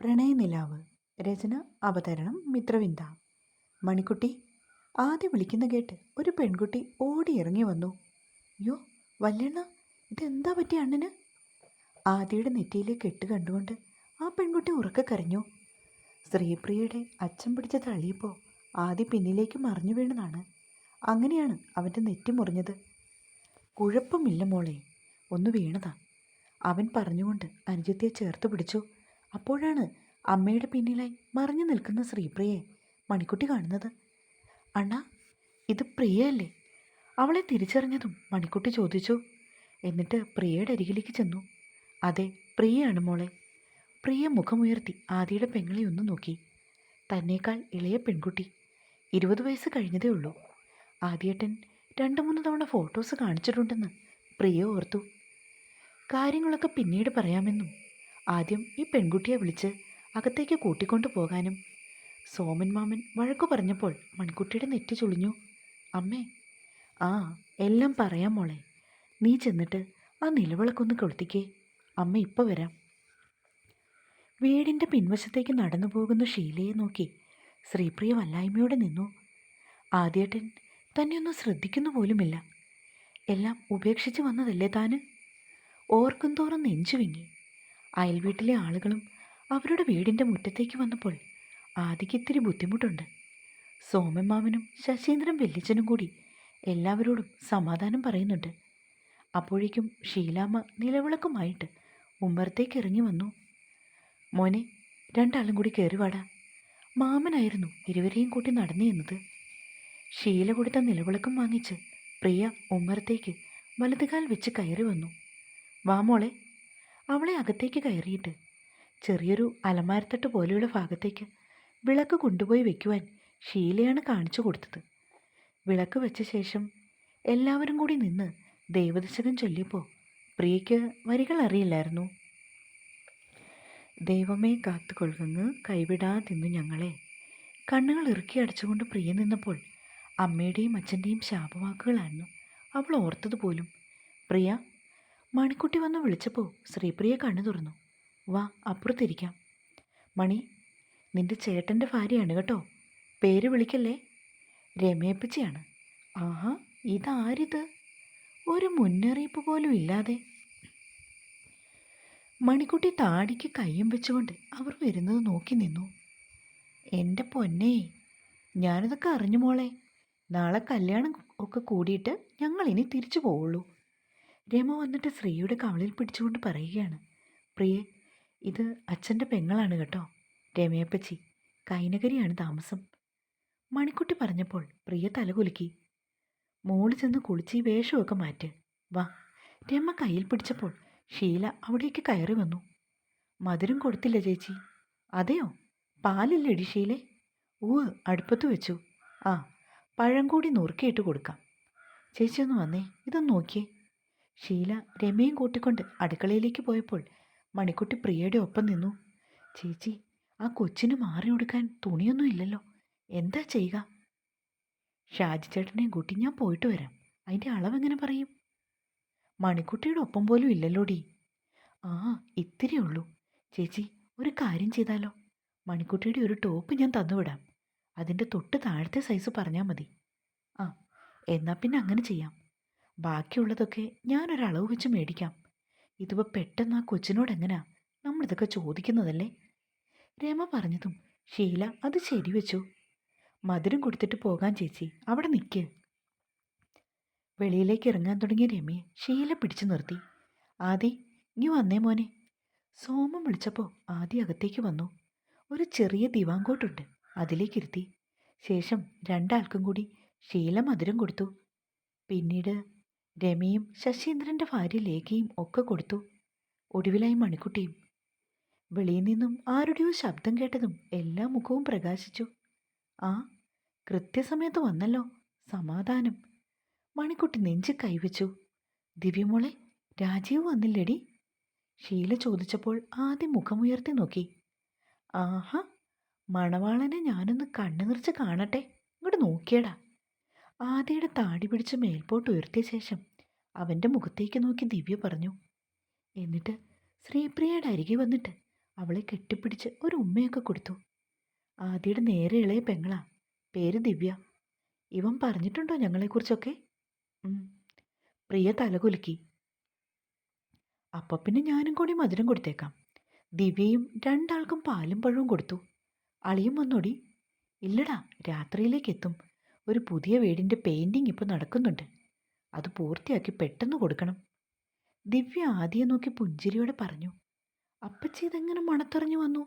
പ്രണയനിലാവ്. രചന അവതരണം മിത്രവിന്ദ. മണിക്കുട്ടി. ആദ്യം വിളിക്കുന്ന കേട്ട് ഒരു പെൺകുട്ടി ഓടിയിറങ്ങി വന്നു. യോ വല്യണ്ണ, ഇതെന്താ പറ്റിയ അണ്ണന്? ആദിയുടെ നെറ്റിയിലെ കെട്ട് കണ്ടുകൊണ്ട് ആ പെൺകുട്ടി ഉറക്കെ കരഞ്ഞു. ശ്രീപ്രിയയുടെ അച്ഛൻ പിടിച്ച് തള്ളിയപ്പോൾ ആദി പിന്നിലേക്ക് മറിഞ്ഞു വീണതാണ്. അങ്ങനെയാണ് അവൻ്റെ നെറ്റി മുറിഞ്ഞത്. കുഴപ്പമില്ല മോളെ, ഒന്ന് വീണതാ, അവൻ പറഞ്ഞുകൊണ്ട് അനുജത്തിയെ ചേർത്ത് പിടിച്ചു. അപ്പോഴാണ് അമ്മയുടെ പിന്നിലായി മറിഞ്ഞു നിൽക്കുന്ന ശ്രീപ്രിയയെ മണിക്കുട്ടി കാണുന്നത്. അണ്ണാ, ഇത് പ്രിയയല്ലേ? അവളെ തിരിച്ചറിഞ്ഞതും മണിക്കുട്ടി ചോദിച്ചു. എന്നിട്ട് പ്രിയയുടെ അരികിലേക്ക് ചെന്നു. അതെ, പ്രിയയാണ് മോളെ. പ്രിയ മുഖമുയർത്തി ആദിയുടെ പെങ്ങളെ ഒന്ന് നോക്കി. തന്നേക്കാൾ ഇളയ പെൺകുട്ടി, 20 വയസ്സ് കഴിഞ്ഞതേ ഉള്ളൂ. ആദ്യേട്ടൻ 2-3 തവണ ഫോട്ടോസ് കാണിച്ചിട്ടുണ്ടെന്ന് പ്രിയ ഓർത്തു. കാര്യങ്ങളൊക്കെ പിന്നീട് പറയാമെന്നും ആദ്യം ഈ പെൺകുട്ടിയെ വിളിച്ച് അകത്തേക്ക് കൂട്ടിക്കൊണ്ടു പോകാനും സോമൻ മാമൻ വഴക്കു പറഞ്ഞപ്പോൾ മണിക്കുട്ടിയുടെ നെറ്റി ചുളിഞ്ഞു. അമ്മേ, ആ എല്ലാം പറയാം മോളെ. നീ ചെന്നിട്ട് ആ നിലവിളക്കൊന്ന് കൊളുത്തിക്കേ. അമ്മ ഇപ്പോൾ വരാം. വീടിൻ്റെ പിൻവശത്തേക്ക് നടന്നു പോകുന്ന ഷീലയെ നോക്കി ശ്രീപ്രിയ വല്ലായ്മയോടെ നിന്നു. ആദ്യേട്ടൻ തന്നെ ഒന്നും ശ്രദ്ധിക്കുന്നു പോലുമില്ല. എല്ലാം ഉപേക്ഷിച്ച് വന്നതല്ലേ താന്? ഓർക്കും തോറും നെഞ്ചു വിങ്ങി. അയൽവീട്ടിലെ ആളുകളും അവരുടെ വീടിൻ്റെ മുറ്റത്തേക്ക് വന്നപ്പോൾ ആദിക്കിത്തിരി ബുദ്ധിമുട്ടുണ്ട്. സോമൻ മാമനും ശശീന്ദ്രൻ വല്യച്ഛനും കൂടി എല്ലാവരോടും സമാധാനം പറയുന്നുണ്ട്. അപ്പോഴേക്കും ഷീലാമ്മ നിലവിളക്കുമായിട്ട് ഉമ്മറത്തേക്ക് ഇറങ്ങി വന്നു. മോനെ, 2 ആളും കൂടി കയറി വാടാ. മാമനായിരുന്നു ഇരുവരെയും കൂട്ടി നടന്നു എന്നത്. ഷീല കൊടുത്ത നിലവിളക്കും വാങ്ങിച്ച് പ്രിയ ഉമ്മറത്തേക്ക് വലതുകാൽ വെച്ച് കയറി വന്നു. വാ മോളെ. അവളെ അകത്തേക്ക് കയറിയിട്ട് ചെറിയൊരു അലമാരത്തട്ട് പോലെയുള്ള ഭാഗത്തേക്ക് വിളക്ക് കൊണ്ടുപോയി വെക്കുവാൻ ഷീലയാണ് കാണിച്ചു കൊടുത്തത്. വിളക്ക് വെച്ച ശേഷം എല്ലാവരും കൂടി നിന്ന് ദൈവദശകം ചൊല്ലിയപ്പോൾ പ്രിയയ്ക്ക് വരികൾ അറിയില്ലായിരുന്നു. ദൈവമേ കാത്തുകൊള്ളുന്നു കൈവിടാതിന്നു ഞങ്ങളെ. കണ്ണുകൾ ഇറുക്കി അടച്ചുകൊണ്ട് പ്രിയ നിന്നപ്പോൾ അമ്മയുടെയും അച്ഛൻ്റെയും ശാപവാക്കുകളായിരുന്നു അവൾ ഓർത്തത് പോലും. പ്രിയ. മണിക്കുട്ടി വന്ന് വിളിച്ചപ്പോൾ ശ്രീപ്രിയ കണ്ണു തുറന്നു. വാ, അപ്പുറത്തിരിക്കാം. മണി, നിന്റെ ചേട്ടൻ്റെ ഭാര്യയാണ് കേട്ടോ, പേര് വിളിക്കല്ലേ. രമയപ്പച്ചിയാണ്. ആഹാ, ഇതാരിത്? ഒരു മുന്നറിയിപ്പ് പോലും ഇല്ലാതെ. മണിക്കുട്ടി താടിക്ക് കയ്യും വെച്ചുകൊണ്ട് അവർ വരുന്നത് നോക്കി നിന്നു. എൻ്റെ പൊന്നേ, ഞാനിതൊക്കെ അറിഞ്ഞു മോളെ. നാളെ കല്യാണം ഒക്കെ കൂടിയിട്ട് ഞങ്ങളിനി തിരിച്ചു പോവുള്ളൂ. രമ വന്നിട്ട് ശ്രീയുടെ കവളിൽ പിടിച്ചുകൊണ്ട് പറയുകയാണ്. പ്രിയെ, ഇത് അച്ഛൻ്റെ പെങ്ങളാണ് കേട്ടോ, രമയപ്പച്ചി. കൈനകരിയാണ് താമസം. മണിക്കുട്ടി പറഞ്ഞപ്പോൾ പ്രിയ തലകുലുക്കി. മോള് ചെന്ന് കുളിച്ച് ഈ വേഷമൊക്കെ മാറ്റ്. വാ. രമ കയ്യിൽ പിടിച്ചപ്പോൾ ഷീല അവിടേക്ക് കയറി വന്നു. മധുരം കൊടുത്തില്ല ചേച്ചി? അതെയോ? പാലില്ലടി ഷീലെ? അടുപ്പത്ത് വെച്ചു. ആ, പഴം കൂടി നുറുക്കിയിട്ട് കൊടുക്കാം. ചേച്ചി ഒന്ന് വന്നേ, ഇതൊന്ന് നോക്കിയേ. ഷീല രമയും കൂട്ടിക്കൊണ്ട് അടുക്കളയിലേക്ക് പോയപ്പോൾ മണിക്കുട്ടി പ്രിയയുടെ ഒപ്പം നിന്നു. ചേച്ചി, ആ കൊച്ചിന് മാറി കൊടുക്കാൻ തുണിയൊന്നും ഇല്ലല്ലോ, എന്താ ചെയ്യുക? ഷാജി ചേട്ടനെയും കൂട്ടി ഞാൻ പോയിട്ട് വരാം. അതിൻ്റെ അളവെങ്ങനെ പറയും? മണിക്കുട്ടിയുടെ ഒപ്പം പോലും ഇല്ലല്ലോടി. ആ, ഇത്തിരി ഉള്ളൂ. ചേച്ചി, ഒരു കാര്യം ചെയ്താലോ? മണിക്കുട്ടിയുടെ ഒരു ടോപ്പ് ഞാൻ തന്നുവിടാം. അതിൻ്റെ തൊട്ട് താഴത്തെ സൈസ് പറഞ്ഞാൽ മതി. ആ, എന്നാൽ പിന്നെ അങ്ങനെ ചെയ്യാം. ബാക്കിയുള്ളതൊക്കെ ഞാനൊരളവ് വെച്ച് മേടിക്കാം. ഇതിപ്പോൾ പെട്ടെന്ന് ആ കൊച്ചിനോട് എങ്ങനെയാ നമ്മളിതൊക്കെ ചോദിക്കുന്നതല്ലേ? രമ പറഞ്ഞതും ഷീല അത് ശരിവെച്ചു. മധുരം കൊടുത്തിട്ട് പോകാൻ ചേച്ചി, അവിടെ നിൽക്ക്. വെളിയിലേക്ക് ഇറങ്ങാൻ തുടങ്ങിയ രമയെ ഷീല പിടിച്ചു നിർത്തി. ആദി, ഇനി വന്നേ മോനെ. സോമം വിളിച്ചപ്പോൾ ആദി അകത്തേക്ക് വന്നു. ഒരു ചെറിയ ദിവാങ്കോട്ടുണ്ട്, അതിലേക്കിരുത്തി. ശേഷം 2 ആൾക്കും കൂടി ഷീല മധുരം കൊടുത്തു. പിന്നീട് രമയും ശശീന്ദ്രൻ്റെ ഭാര്യ ലേഖയും ഒക്കെ കൊടുത്തു. ഒടുവിലായി മണിക്കുട്ടിയും. വെളിയിൽ നിന്നും ആരുടെയോ ശബ്ദം കേട്ടതും എല്ലാ മുഖവും പ്രകാശിച്ചു. ആ, കൃത്യസമയത്ത് വന്നല്ലോ, സമാധാനം. മണിക്കുട്ടി നെഞ്ച് കൈവച്ചു. ദിവ്യമോളെ, രാജീവ് വന്നില്ലേടി? ഷീല ചോദിച്ചപ്പോൾ ആദ്യം മുഖമുയർത്തി നോക്കി. ആഹാ, മണവാളനെ ഞാനൊന്ന് കണ്ണു നിറച്ച് കാണട്ടെ, ഇങ്ങോട്ട് നോക്കിയടാ. ആദിയുടെ താടി പിടിച്ച് മേൽപോട്ട് ഉയർത്തിയ ശേഷം അവൻ്റെ മുഖത്തേക്ക് നോക്കി ദിവ്യ പറഞ്ഞു. എന്നിട്ട് ശ്രീപ്രിയയുടെ അരികെ വന്നിട്ട് അവളെ കെട്ടിപ്പിടിച്ച് ഒരു ഉമ്മയൊക്കെ കൊടുത്തു. ആദിയുടെ നേരെ ഇളയ പെങ്ങളാ, പേര് ദിവ്യ. ഇവൻ പറഞ്ഞിട്ടുണ്ടോ ഞങ്ങളെക്കുറിച്ചൊക്കെ? പ്രിയ തലകുലുക്കി. അപ്പം പിന്നെ ഞാനും കൂടി മധുരം കൊടുത്തേക്കാം. ദിവ്യയും രണ്ടാൾക്കും പാലും പഴവും കൊടുത്തു. അളിയും വന്നോടി? ഇല്ലടാ, രാത്രിയിലേക്ക് എത്തും. ഒരു പുതിയ വീടിൻ്റെ പെയിൻറ്റിങ് ഇപ്പോൾ നടക്കുന്നുണ്ട്. അത് പൂർത്തിയാക്കി പെട്ടെന്ന് കൊടുക്കണം. ദിവ്യ ആദ്യം നോക്കി പുഞ്ചിരിയോടെ പറഞ്ഞു. അപ്പച്ചി ഇതെങ്ങനെ മണത്തറിഞ്ഞു വന്നു?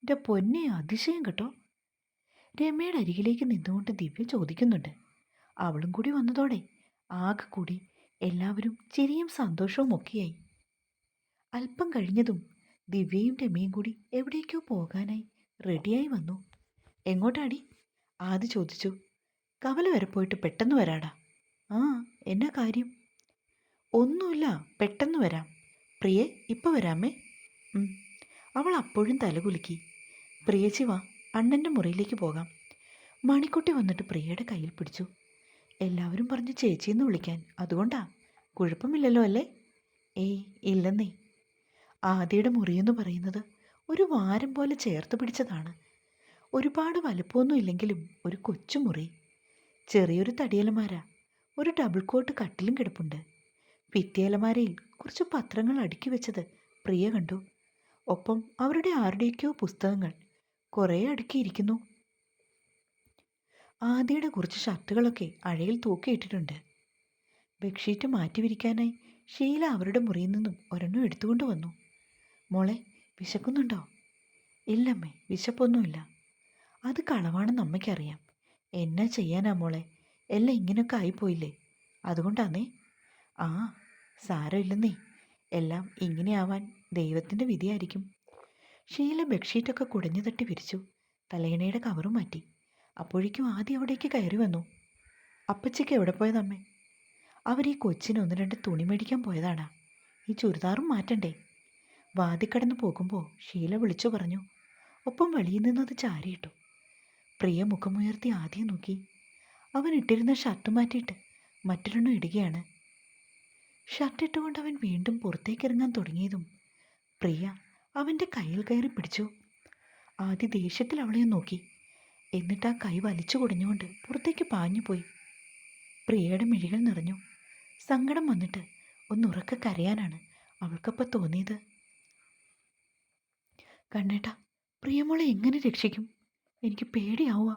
എൻ്റെ പൊന്നെ, അതിശയം കേട്ടോ. രമയുടെ അരികിലേക്ക് നിന്നുകൊണ്ട് ദിവ്യ ചോദിക്കുന്നുണ്ട്. അവളും കൂടി വന്നതോടെ ആകെ കൂടി എല്ലാവരും ചിരിയും സന്തോഷവും ഒക്കെയായി. അല്പം കഴിഞ്ഞതും ദിവ്യയും രമയും കൂടി എവിടേക്കോ പോകാനായി റെഡിയായി വന്നു. എങ്ങോട്ടാടി? ആദ്യ ചോദിച്ചു. കവല വരെ പോയിട്ട് പെട്ടെന്ന് വരാടാ. ആ, എന്നാ കാര്യം? ഒന്നുമില്ല, പെട്ടെന്ന് വരാം. പ്രിയേ, ഇപ്പം വരാമേ. അവൾ അപ്പോഴും തലകുലുക്കി. പ്രിയച്ചി വാ, അണ്ണൻ്റെ മുറിയിലേക്ക് പോകാം. മണിക്കുട്ടി വന്നിട്ട് പ്രിയയുടെ കയ്യിൽ പിടിച്ചു. എല്ലാവരും പറഞ്ഞു ചേച്ചിയെന്ന് വിളിക്കാൻ, അതുകൊണ്ടാ. കുഴപ്പമില്ലല്ലോ അല്ലേ? ഏയ് ഇല്ലെന്നേ. ആദിയുടെ മുറിയെന്ന് പറയുന്നത് ഒരു വാരം പോലെ ചേർത്ത് പിടിച്ചതാണ്. ഒരുപാട് വലുപ്പമൊന്നും ഇല്ലെങ്കിലും ഒരു കൊച്ചുമുറി. ചെറിയൊരു തടിയലമാര, ഒരു ഡബിൾ കോട്ട് കട്ടിലും കിടപ്പുണ്ട്. ഭിത്തിയലമാരയിൽ കുറച്ച് പത്രങ്ങൾ അടുക്കി വെച്ചത് പ്രിയ കണ്ടു. ഒപ്പം അവരുടെ ആരുടെയൊക്കെയോ പുസ്തകങ്ങൾ കുറേ അടുക്കിയിരിക്കുന്നു. ആദിയുടെ കുറച്ച് ഷർട്ടുകളൊക്കെ അഴയിൽ തൂക്കിയിട്ടിട്ടുണ്ട്. ബെഡ്ഷീറ്റ് മാറ്റി വിരിക്കാനായി ഷീല അവരുടെ മുറിയിൽ നിന്നും ഒരെണ്ണം എടുത്തുകൊണ്ട് വന്നു. മോളെ, വിശക്കുന്നുണ്ടോ? ഇല്ലമ്മേ, വിശപ്പൊന്നുമില്ല. അത് കളവാണെന്ന് അമ്മയ്ക്കറിയാം. എന്നാ ചെയ്യാനാ മോളെ, എല്ലാം ഇങ്ങനെയൊക്കെ ആയിപ്പോയില്ലേ, അതുകൊണ്ടാന്നേ. ആ, സാരമില്ലെന്നേ, എല്ലാം ഇങ്ങനെയാവാൻ ദൈവത്തിൻ്റെ വിധിയായിരിക്കും. ഷീല ബെഡ്ഷീറ്റൊക്കെ കുടഞ്ഞു തട്ടി വിരിച്ചു. തലയിണയുടെ കവറും മാറ്റി. അപ്പോഴേക്കും ആദ്യം അവിടേക്ക് കയറി വന്നു. അപ്പച്ചയ്ക്ക് എവിടെ പോയതമ്മേ? അവർ ഈ കൊച്ചിന് ഒന്ന് രണ്ട് തുണി മേടിക്കാൻ പോയതാടാ. ഈ ചുരിദാറും മാറ്റണ്ടേ? വാതിക്കടന്ന് പോകുമ്പോൾ ഷീല വിളിച്ചു പറഞ്ഞു. ഒപ്പം വെളിയിൽ നിന്നത് ചാരിയിട്ടു. പ്രിയ മുഖമുയർത്തി ആദ്യം നോക്കി. അവൻ ഇട്ടിരുന്ന ഷർട്ട് മാറ്റിയിട്ട് മറ്റൊരെണ്ണം ഇടുകയാണ്. ഷർട്ട് ഇട്ടുകൊണ്ട് അവൻ വീണ്ടും പുറത്തേക്കിറങ്ങാൻ തുടങ്ങിയതും പ്രിയ അവൻ്റെ കയ്യിൽ കയറി പിടിച്ചു. ആദ്യ ദേഷ്യത്തിൽ അവളെ നോക്കി. എന്നിട്ട് ആ കൈ വലിച്ചു കുടഞ്ഞുകൊണ്ട് പുറത്തേക്ക് പാഞ്ഞുപോയി. പ്രിയയുടെ മിഴികൾ നിറഞ്ഞു. സങ്കടം വന്നിട്ട് ഒന്നുറക്കെ കരയാനാണ് അവൾക്കപ്പം തോന്നിയത്. കണ്ണേട്ടാ, പ്രിയമോളെ എങ്ങനെ രക്ഷിക്കും? എനിക്ക് പേടിയാവുക.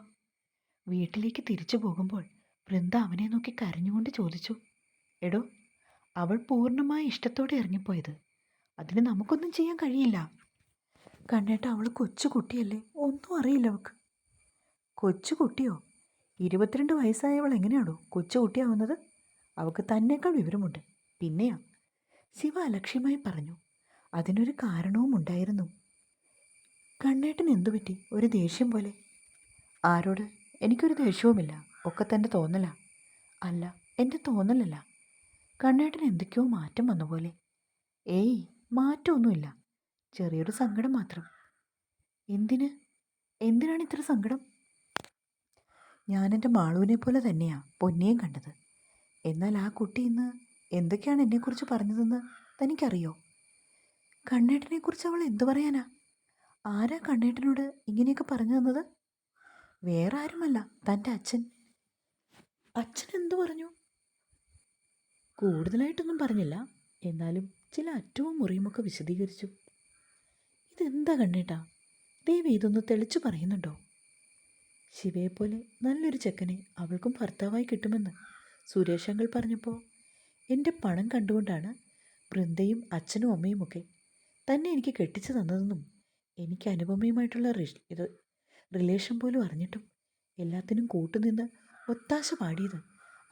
വീട്ടിലേക്ക് തിരിച്ചു പോകുമ്പോൾ വൃന്ദ അവനെ നോക്കി കരഞ്ഞുകൊണ്ട് ചോദിച്ചു. എടോ, അവൾ പൂർണ്ണമായ ഇഷ്ടത്തോടെ ഇറങ്ങിപ്പോയത്. അതിന് നമുക്കൊന്നും ചെയ്യാൻ കഴിയില്ല. കണ്ണേട്ട, അവൾ കൊച്ചു കുട്ടിയല്ലേ, ഒന്നും അറിയില്ല അവൾക്ക്. കൊച്ചു കുട്ടിയോ? 22 വയസ്സായവൾ എങ്ങനെയാണോ കൊച്ചു കുട്ടിയാവുന്നത്? അവൾക്ക് തന്നേക്കാൾ വിവരമുണ്ട്. പിന്നെയാ, ശിവ അലക്ഷ്യമായി പറഞ്ഞു. അതിനൊരു കാരണവും ഉണ്ടായിരുന്നു. കണ്ണേട്ടന് എന്തു പറ്റി? ഒരു ദേഷ്യം പോലെ. ആരോട്? എനിക്കൊരു ദേഷ്യവുമില്ല, ഒക്കെ തൻ്റെ തോന്നലാ. അല്ല, എൻ്റെ തോന്നലല്ല. കണ്ണേട്ടന് എന്തൊക്കെയോ മാറ്റം വന്ന പോലെ. ഏയ്, മാറ്റമൊന്നുമില്ല, ചെറിയൊരു സങ്കടം മാത്രം. എന്തിനാണ് ഇത്ര സങ്കടം? ഞാനെൻ്റെ മാളുവിനെ പോലെ തന്നെയാ പൊന്നിയും കണ്ടത്. എന്നാൽ ആ കുട്ടി ഇന്ന് എന്തൊക്കെയാണ് എന്നെക്കുറിച്ച് പറഞ്ഞതെന്ന് തനിക്കറിയോ? കണ്ണേട്ടനെക്കുറിച്ച് അവൾ എന്തു പറയാനാ? ആരാ കണ്ണേട്ടനോട് ഇങ്ങനെയൊക്കെ പറഞ്ഞു തന്നത്? വേറെ ആരുമല്ല, തൻ്റെ അച്ഛൻ. അച്ഛൻ എന്തു പറഞ്ഞു? കൂടുതലായിട്ടൊന്നും പറഞ്ഞില്ല, എന്നാലും ചില അറ്റവും മുറിയുമൊക്കെ വിശദീകരിച്ചു. ഇതെന്താ കണ്ണേട്ടാ, ദേവി ഇതൊന്ന് തെളിച്ചു പറയുന്നുണ്ടോ? ശിവയെപ്പോലെ നല്ലൊരു ചെക്കനെ അവൾക്കും ഭർത്താവായി കിട്ടുമെന്ന് സുരേഷ് അങ്കിൾ പറഞ്ഞപ്പോൾ എൻ്റെ പണം കണ്ടുകൊണ്ടാണ് വൃന്ദയും അച്ഛനും അമ്മയുമൊക്കെ തന്നെ എനിക്ക് കെട്ടിച്ചു തന്നതെന്നും എനിക്ക് അനുപമയുമായിട്ടുള്ള റിലേഷൻ പോലും അറിഞ്ഞിട്ടും എല്ലാത്തിനും കൂട്ടുനിന്ന് ഒത്താശ പാടിയത്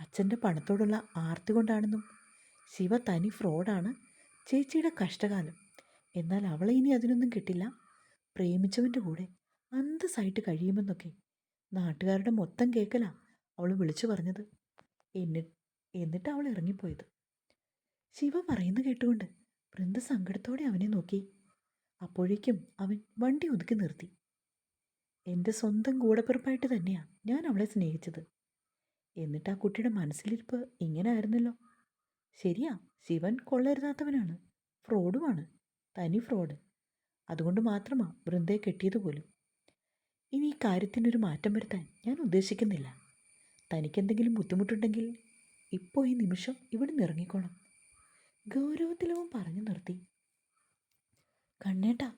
അച്ഛൻ്റെ പണത്തോടുള്ള ആർത്തി കൊണ്ടാണെന്നും ശിവ തനി ഫ്രോഡാണ്, ചേച്ചിയുടെ കഷ്ടകാലം, എന്നാൽ അവളെ ഇനി അതിനൊന്നും കിട്ടില്ല, പ്രേമിച്ചവൻ്റെ കൂടെ അന്തസ്സായിട്ട് കഴിയുമെന്നൊക്കെ നാട്ടുകാരുടെ മൊത്തം കേൾക്കലാ അവൾ വിളിച്ചു പറഞ്ഞത്. എന്നിട്ട് അവൾ ഇറങ്ങിപ്പോയത്. ശിവ പറയുന്നു കേട്ടുകൊണ്ട് വൃന്ദ സങ്കടത്തോടെ അവനെ നോക്കി. അപ്പോഴേക്കും അവൻ വണ്ടി ഒതുക്കി നിർത്തി. എൻ്റെ സ്വന്തം കൂടപ്പിറപ്പായിട്ട് തന്നെയാ ഞാൻ അവളെ സ്നേഹിച്ചത്. എന്നിട്ട് ആ കുട്ടിയുടെ മനസ്സിലിരിപ്പ് ഇങ്ങനെ ആയിരുന്നല്ലോ. ശരിയാ, ശിവൻ കൊള്ളരുതാത്തവനാണ്, ഫ്രോഡുമാണ്, തനി ഫ്രോഡ്. അതുകൊണ്ട് മാത്രമാണ് വൃന്ദയെ കെട്ടിയത് പോലും. ഇനി ഈ കാര്യത്തിനൊരു മാറ്റം വരുത്താൻ ഞാൻ ഉദ്ദേശിക്കുന്നില്ല. തനിക്കെന്തെങ്കിലും ബുദ്ധിമുട്ടുണ്ടെങ്കിൽ ഇപ്പോൾ ഈ നിമിഷം ഇവിടെ നിന്ന് ഇറങ്ങിക്കോണം. ഗൗരവത്തിലവൻ പറഞ്ഞു നിർത്തി. കണ്ണേട്ടാ,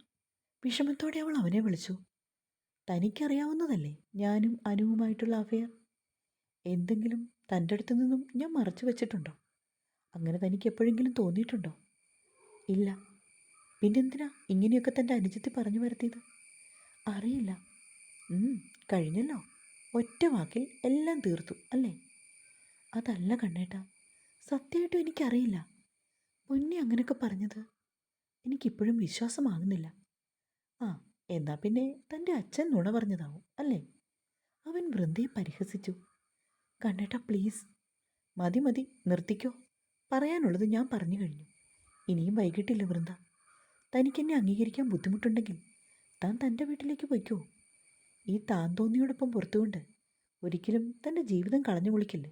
വിഷമത്തോടെ അവൾ അവനെ വിളിച്ചു. തനിക്കറിയാവുന്നതല്ലേ ഞാനും അനുവുമായിട്ടുള്ള അഫെയർ. എന്തെങ്കിലും തൻ്റെ അടുത്ത് നിന്നും ഞാൻ മറച്ചു വെച്ചിട്ടുണ്ടോ? അങ്ങനെ തനിക്ക് എപ്പോഴെങ്കിലും തോന്നിയിട്ടുണ്ടോ? ഇല്ല. പിന്നെന്തിനാ ഇങ്ങനെയൊക്കെ തൻ്റെ അനുജത്തി പറഞ്ഞു വരുത്തിയത്? അറിയില്ല. കഴിഞ്ഞല്ലോ. ഒറ്റ വാക്കിൽ എല്ലാം തീർത്തു അല്ലേ? അതല്ല കണ്ണേട്ടാ, സത്യമായിട്ടും എനിക്കറിയില്ല. മുന്നേ അങ്ങനെയൊക്കെ പറഞ്ഞത് എനിക്കിപ്പോഴും വിശ്വാസമാകുന്നില്ല. ആ, എന്നാ പിന്നെ തൻ്റെ അച്ഛൻ നുണ പറഞ്ഞതാവും അല്ലേ? അവൻ വൃന്ദയെ പരിഹസിച്ചു. കണ്ണേട്ടാ പ്ലീസ്, മതി മതി, നിർത്തിക്കോ. പറയാനുള്ളത് ഞാൻ പറഞ്ഞു കഴിഞ്ഞു. ഇനിയും വൈകിട്ടില്ല വൃന്ദ. തനിക്കെന്നെ അംഗീകരിക്കാൻ ബുദ്ധിമുട്ടുണ്ടെങ്കിൽ താൻ തൻ്റെ വീട്ടിലേക്ക് പോയിക്കോ. ഈ താൻ തോന്നിയോടൊപ്പം പുറത്തുകൊണ്ട് ഒരിക്കലും തൻ്റെ ജീവിതം കളഞ്ഞു കുളിക്കില്ലേ.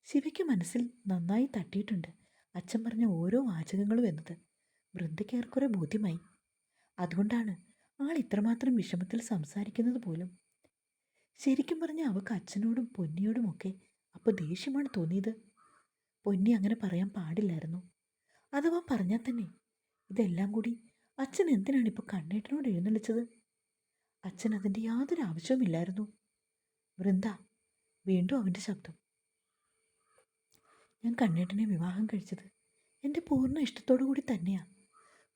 ശിവയ്ക്ക് മനസ്സിൽ നന്നായി തട്ടിയിട്ടുണ്ട് അച്ഛൻ പറഞ്ഞ ഓരോ വാചകങ്ങളും എന്നത്. വൃന്ദയ്ക്ക് ഏറെക്കുറെ ബോധ്യമായി. അതുകൊണ്ടാണ് ആൾ ഇത്രമാത്രം വിഷമത്തിൽ സംസാരിക്കുന്നത് പോലും. ശരിക്കും പറഞ്ഞാൽ അവൾക്ക് അച്ഛനോടും പൊന്നിയോടുമൊക്കെ അപ്പോൾ ദേഷ്യമാണ് തോന്നിയത്. പൊന്നി അങ്ങനെ പറയാൻ പാടില്ലായിരുന്നു. അഥവാ പറഞ്ഞാൽ തന്നെ ഇതെല്ലാം കൂടി അച്ഛൻ എന്തിനാണ് ഇപ്പോൾ കണ്ണേട്ടനോട് എഴുന്നള്ളിച്ചത്? അച്ഛൻ അതിൻ്റെ യാതൊരു ആവശ്യവുമില്ലായിരുന്നു. വൃന്ദ, വീണ്ടും അവൻ്റെ ശബ്ദം. ഞാൻ കണ്ണേട്ടനെ വിവാഹം കഴിച്ചത് എൻ്റെ പൂർണ്ണ ഇഷ്ടത്തോടു കൂടി തന്നെയാണ്.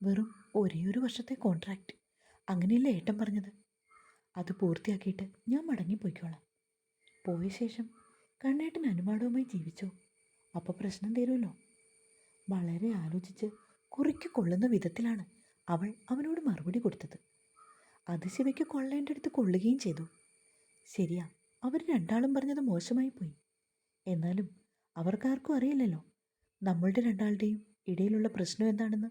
വെറും ഒരേ വർഷത്തെ കോൺട്രാക്റ്റ്, അങ്ങനെയല്ലേ ഏട്ടൻ പറഞ്ഞത്? അത് പൂർത്തിയാക്കിയിട്ട് ഞാൻ മടങ്ങിപ്പോയിക്കോളാം. പോയ ശേഷം കണ്ണേട്ടൻ അനുവാദവുമായി ജീവിച്ചോ, അപ്പോൾ പ്രശ്നം തീരുമല്ലോ. വളരെ ആലോചിച്ച് കുറിക്ക് കൊള്ളുന്ന വിധത്തിലാണ് അവൾ അവനോട് മറുപടി കൊടുത്തത്. അത് ശിവയ്ക്ക് കൊള്ളേണ്ടടുത്ത് കൊള്ളുകയും ചെയ്തു. ശരിയാ, അവർ രണ്ടാളും പറഞ്ഞത് മോശമായി പോയി. എന്നാലും അവർക്കാർക്കും അറിയില്ലല്ലോ നമ്മളുടെ രണ്ടാളുടെയും ഇടയിലുള്ള പ്രശ്നം എന്താണെന്ന്.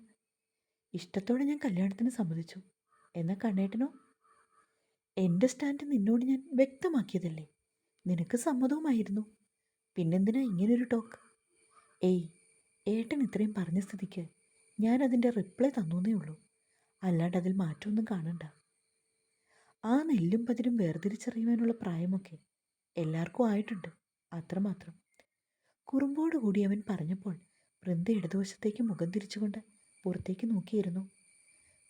ഇഷ്ടത്തോടെ ഞാൻ കല്യാണത്തിന് സമ്മതിച്ചു. എന്നാൽ കണ്ണേട്ടനോ? എൻ്റെ സ്റ്റാൻഡ് നിന്നോട് ഞാൻ വ്യക്തമാക്കിയതല്ലേ. നിനക്ക് സമ്മതവുമായിരുന്നു. പിന്നെന്തിനാ ഇങ്ങനൊരു ടോക്ക്? ഏയ്, ഏട്ടൻ ഇത്രയും പറഞ്ഞ സ്ഥിതിക്ക് ഞാൻ അതിൻ്റെ റിപ്ലൈ തന്നേ ഉള്ളൂ. അല്ലാണ്ട് അതിൽ മാറ്റമൊന്നും കാണണ്ട. ആ നെല്ലും പതിരും വേർതിരിച്ചറിയുവാനുള്ള പ്രായമൊക്കെ എല്ലാവർക്കും ആയിട്ടുണ്ട്, അത്രമാത്രം. കുറുമ്പോടുകൂടി അവൻ പറഞ്ഞപ്പോൾ വൃന്ദ ഇടതുവശത്തേക്ക് മുഖം തിരിച്ചുകൊണ്ട് പുറത്തേക്ക് നോക്കിയിരുന്നു.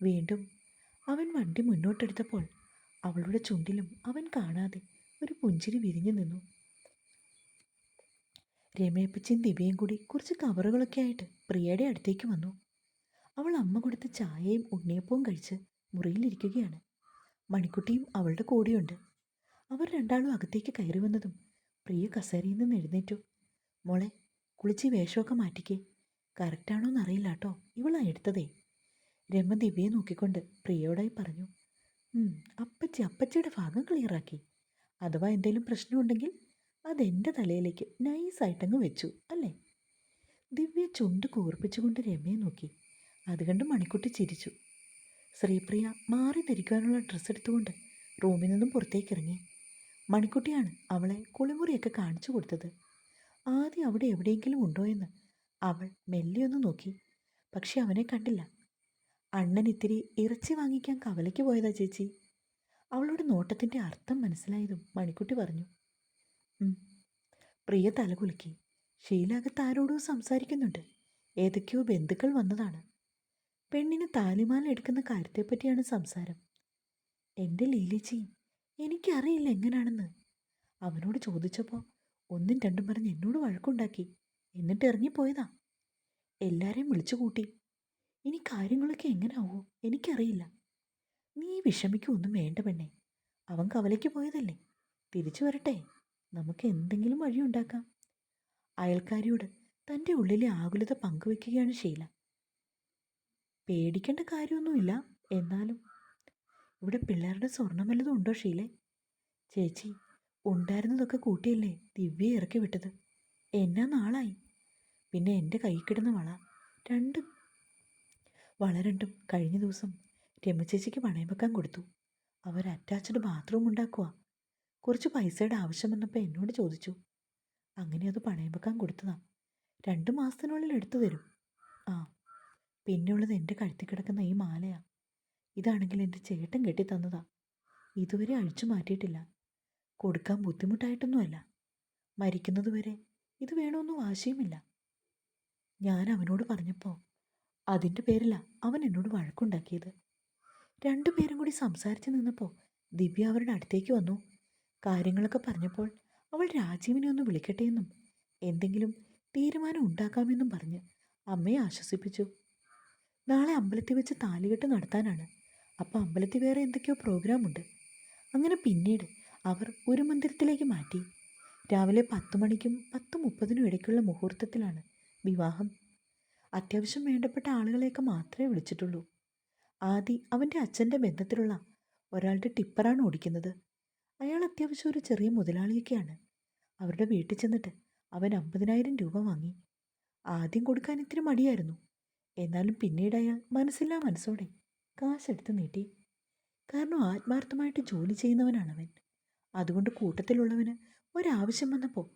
വീണ്ടും അവൻ വണ്ടി മുന്നോട്ടെടുത്തപ്പോൾ അവളുടെ ചുണ്ടിലും അവൻ കാണാതെ ഒരു പുഞ്ചിരി വിരിഞ്ഞു നിന്നു. രമേപ്പച്ചും ദിവ്യയും കൂടി കുറച്ച് കവറുകളൊക്കെ ആയിട്ട് പ്രിയയുടെ അടുത്തേക്ക് വന്നു. അവൾ അമ്മ കൊടുത്ത ചായയും ഉണ്ണിയപ്പവും കഴിച്ച് മുറിയിലിരിക്കുകയാണ്. മണിക്കുട്ടിയും അവളുടെ കൂടെയുണ്ട്. അവർ രണ്ടാളും അകത്തേക്ക് കയറി വന്നതും പ്രിയ കസേരയിൽ നിന്ന് എഴുന്നേറ്റു. മോളെ, കുളിച്ച് വേഷമൊക്കെ മാറ്റിക്കേ. കറക്റ്റാണോന്നറിയില്ല കേട്ടോ, ഇവളാ എടുത്തതേ. രമ ദിവ്യയെ നോക്കിക്കൊണ്ട് പ്രിയയോടായി പറഞ്ഞു. അപ്പച്ചിയുടെ ഭാഗം ക്ലിയറാക്കി. അഥവാ എന്തെങ്കിലും പ്രശ്നമുണ്ടെങ്കിൽ അതെൻ്റെ തലയിലേക്ക് നൈസായിട്ടങ്ങ് വെച്ചു അല്ലേ? ദിവ്യ ചുണ്ട് കൂർപ്പിച്ചുകൊണ്ട് രമയെ നോക്കി. അത് കണ്ട് മണിക്കുട്ടി ചിരിച്ചു. ശ്രീപ്രിയ മാറി ധരിക്കാനുള്ള ഡ്രസ്സ് എടുത്തുകൊണ്ട് റൂമിൽ നിന്നും പുറത്തേക്ക് ഇറങ്ങി. മണിക്കുട്ടിയാണ് അവളെ കുളിമുറിയൊക്കെ കാണിച്ചു കൊടുത്തത്. ആദ്യം അവിടെ എവിടെയെങ്കിലും ഉണ്ടോ എന്ന് അവൾ മെല്ലെയൊന്ന് നോക്കി. പക്ഷെ അവനെ കണ്ടില്ല. അണ്ണൻ ഇത്തിരി ഇറച്ചി വാങ്ങിക്കാൻ കവലയ്ക്ക് പോയതാ ചേച്ചി. അവളുടെ നോട്ടത്തിൻ്റെ അർത്ഥം മനസ്സിലായതും മണിക്കുട്ടി പറഞ്ഞു. പ്രിയ തലകുലുക്കി. ഷീലാകത്ത് ആരോടോ സംസാരിക്കുന്നുണ്ട്. ഏതൊക്കെയോ ബന്ധുക്കൾ വന്നതാണ്. പെണ്ണിന് താലിമാല എടുക്കുന്ന കാര്യത്തെപ്പറ്റിയാണ് സംസാരം. എൻ്റെ ലീലേച്ചി, എനിക്കറിയില്ല എങ്ങനെയാണെന്ന്. അവനോട് ചോദിച്ചപ്പോൾ ഒന്നും രണ്ടും പറഞ്ഞ് എന്നോട് വഴക്കുണ്ടാക്കി. എന്നിട്ട് ഇറങ്ങിപ്പോയതാ. എല്ലാവരെയും വിളിച്ചു കൂട്ടി. ഇനി കാര്യങ്ങളൊക്കെ എങ്ങനെയാവോ എനിക്കറിയില്ല. നീ വിഷമിക്കൊന്നും വേണ്ട പെണ്ണെ. അവൻ കവലയ്ക്ക് പോയതല്ലേ, തിരിച്ചു വരട്ടെ. നമുക്ക് എന്തെങ്കിലും വഴിയുണ്ടാക്കാം. അയൽക്കാരിയോട് തൻ്റെ ഉള്ളിലെ ആകുലത പങ്കുവെക്കുകയാണ് ഷീല. പേടിക്കേണ്ട കാര്യമൊന്നുമില്ല. എന്നാലും ഇവിടെ പിള്ളേരുടെ സ്വർണം വല്ലതും ഉണ്ടോ ഷീലെ? ചേച്ചി, ഉണ്ടായിരുന്നതൊക്കെ കൂട്ടിയല്ലേ ദിവ്യ ഇറക്കി വിട്ടത്. എന്നാ നാളായി. പിന്നെ എൻ്റെ കൈ കിടന്ന വള രണ്ടും കഴിഞ്ഞ ദിവസം രമചേച്ചിക്ക് പണയം വെക്കാൻ കൊടുത്തു. അവർ അറ്റാച്ച്ഡ് ബാത്റൂം ഉണ്ടാക്കുക. കുറച്ച് പൈസയുടെ ആവശ്യം വന്നപ്പോൾ എന്നോട് ചോദിച്ചു. അങ്ങനെ അത് പണയം വെക്കാൻ കൊടുത്തതാ. 2 മാസത്തിനുള്ളിൽ എടുത്തു തരും. ആ, പിന്നെയുള്ളത് എൻ്റെ കഴുത്തിൽ കിടക്കുന്ന ഈ മാലയാ. ഇതാണെങ്കിൽ എൻ്റെ ചേട്ടൻ കെട്ടിത്തന്നതാ. ഇതുവരെ അഴിച്ചു മാറ്റിയിട്ടില്ല. കൊടുക്കാൻ ബുദ്ധിമുട്ടായിട്ടൊന്നുമല്ല. മരിക്കുന്നതുവരെ ഇത് വേണമെന്ന് വാശിയുമില്ല. ഞാൻ അവനോട് പറഞ്ഞപ്പോൾ അതിൻ്റെ പേരില അവൻ എന്നോട് വഴക്കുണ്ടാക്കിയത്. രണ്ടുപേരും കൂടി സംസാരിച്ച് നിന്നപ്പോൾ ദിവ്യ അവരുടെ അടുത്തേക്ക് വന്നു. കാര്യങ്ങളൊക്കെ പറഞ്ഞപ്പോൾ അവൾ രാജീവിനെ ഒന്ന് വിളിക്കട്ടെ എന്നും എന്തെങ്കിലും തീരുമാനം ഉണ്ടാക്കാമെന്നും പറഞ്ഞ് അമ്മയെ ആശ്വസിപ്പിച്ചു. നാളെ അമ്പലത്തിൽ വെച്ച് താലികെട്ട് നടത്താനാണ്. അപ്പോൾ അമ്പലത്തിൽ വേറെ എന്തൊക്കെയോ പ്രോഗ്രാമുണ്ട്. അങ്ങനെ പിന്നീട് അവർ ഒരു മന്ദിരത്തിലേക്ക് മാറ്റി. രാവിലെ 10 മണിക്കും 10:30 ഇടയ്ക്കുള്ള മുഹൂർത്തത്തിലാണ് വിവാഹം. അത്യാവശ്യം വേണ്ടപ്പെട്ട ആളുകളെയൊക്കെ മാത്രമേ വിളിച്ചിട്ടുള്ളൂ. ആദി അവൻ്റെ അച്ഛൻ്റെ ബന്ധത്തിലുള്ള ഒരാളുടെ ടിപ്പറാണ് ഓടിക്കുന്നത്. അയാൾ അത്യാവശ്യം ഒരു ചെറിയ മുതലാളിയൊക്കെയാണ്. അവരുടെ വീട്ടിൽ ചെന്നിട്ട് അവൻ 50,000 രൂപ വാങ്ങി. ആദ്യം കൊടുക്കാൻ ഇത്തിരി മടിയായിരുന്നു. എന്നാലും പിന്നീട് അയാൾ മനസ്സില്ലാ മനസ്സോടെ കാശെടുത്ത് നീട്ടി. കാരണം ആത്മാർത്ഥമായിട്ട് ജോലി ചെയ്യുന്നവനാണവൻ. അതുകൊണ്ട് കൂട്ടത്തിലുള്ളവന് ഒരാവശ്യം വന്നപ്പോൾ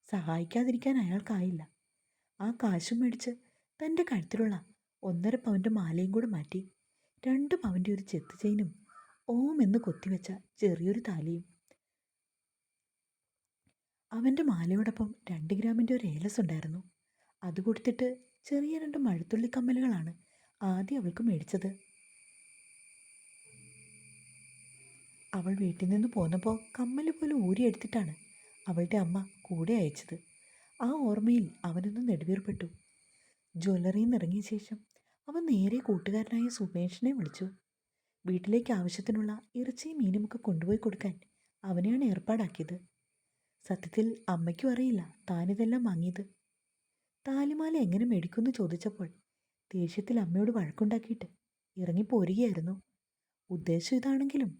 സഹായിക്കാതിരിക്കാൻ അയാൾക്കായില്ല. ആ കാശും മേടിച്ച് തൻ്റെ കഴുത്തിലുള്ള 1.5 പവൻ്റെ മാലയും കൂടെ മാറ്റി. 2 പവൻ്റെ ഒരു ചെത്ത് ചെയിനും ഓം എന്ന് കൊത്തിവെച്ച ചെറിയൊരു താലിയും. അവൻ്റെ മാലയോടൊപ്പം 2 ഗ്രാമിൻ്റെ ഒരു ഏലസ് ഉണ്ടായിരുന്നു. അത് കൊടുത്തിട്ട് ചെറിയ 2 മഴത്തുള്ളി കമ്മലുകളാണ് ആദ്യം അവൾക്ക് മേടിച്ചത്. അവൾ വീട്ടിൽ നിന്ന് പോന്നപ്പോൾ കമ്മൽ പോലും ഊരിയെടുത്തിട്ടാണ് അവളുടെ അമ്മ കൂടെ അയച്ചത്. ആ ഓർമ്മയിൽ അവനൊന്ന് നെടുവീർപ്പെട്ടു. ജ്വല്ലറിയിൽ നിന്ന് ഇറങ്ങിയ ശേഷം അവൻ നേരെ കൂട്ടുകാരനായ സുമേഷിനെ വിളിച്ചു. വീട്ടിലേക്ക് ആവശ്യത്തിനുള്ള ഇറച്ചിയും മീനുമൊക്കെ കൊണ്ടുപോയി കൊടുക്കാൻ അവനെയാണ് ഏർപ്പാടാക്കിയത്. സത്യത്തിൽ അമ്മയ്ക്കും അറിയില്ല താനിതെല്ലാം വാങ്ങിയത്. താലിമാല എങ്ങനെ മേടിക്കുമെന്ന് ചോദിച്ചപ്പോൾ ദേഷ്യത്തിൽ അമ്മയോട് വഴക്കുണ്ടാക്കിയിട്ട് ഇറങ്ങിപ്പോരുകയായിരുന്നു. ഉദ്ദേശം ഇതാണെങ്കിലും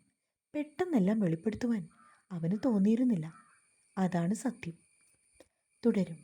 പെട്ടെന്നെല്ലാം വെളിപ്പെടുത്തുവാൻ അവന് തോന്നിയിരുന്നില്ല. അതാണ് സത്യം. തുടരും.